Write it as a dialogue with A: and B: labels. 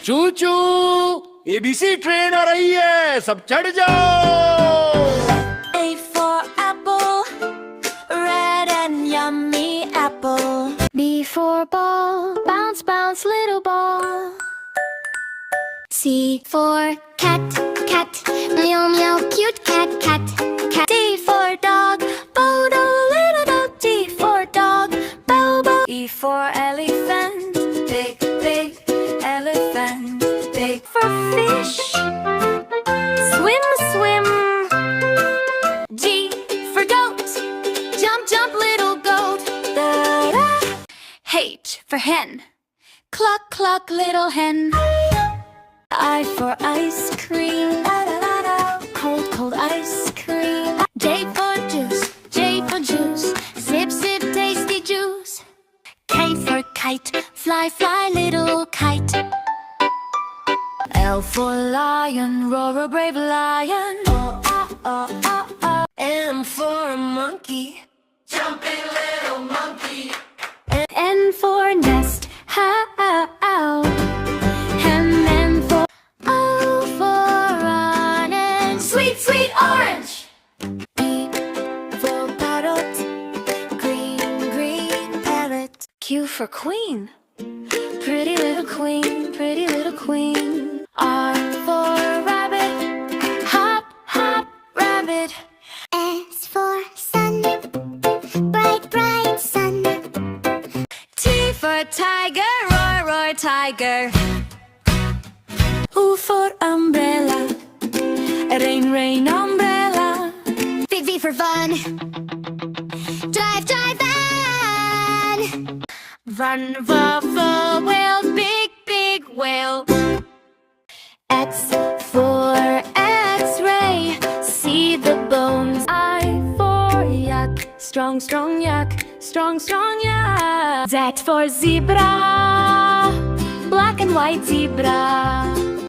A: चू चू ABC train आ रही है, सब चढ़ जाओ।
B: A for apple, red and yummy apple. B for ball, bounce bounce little ball. C for cat, cat, meow meow cute cat, cat, cat. D for dog, bodo little dog. D for dog, bobo. E for elephant, big big elephant. Big for fish, swim swim. G for goat, jump jump little goat. Da-da. H for hen, cluck cluck little hen. I for ice cream, la-la-la-la. Cold cold ice cream. J for juice, J for juice. Sip sip tasty juice. K for kite, fly fly little kite. L for lion, roar a brave lion. M for monkey, jumping little monkey. N for nest, how. N for O for orange, sweet sweet orange. P for parrot, green green parrot. Q for queen, pretty little queen, pretty little queen. R for rabbit, hop hop rabbit.
C: S for sun, bright bright sun.
B: T for tiger, roar roar tiger. U for umbrella, rain rain umbrella.
C: V for fun, drive drive van.
B: Run for whale, big big whale. X for X-ray, see the bones. I for yak, strong strong yak, strong strong yak. Z for zebra, black and white zebra.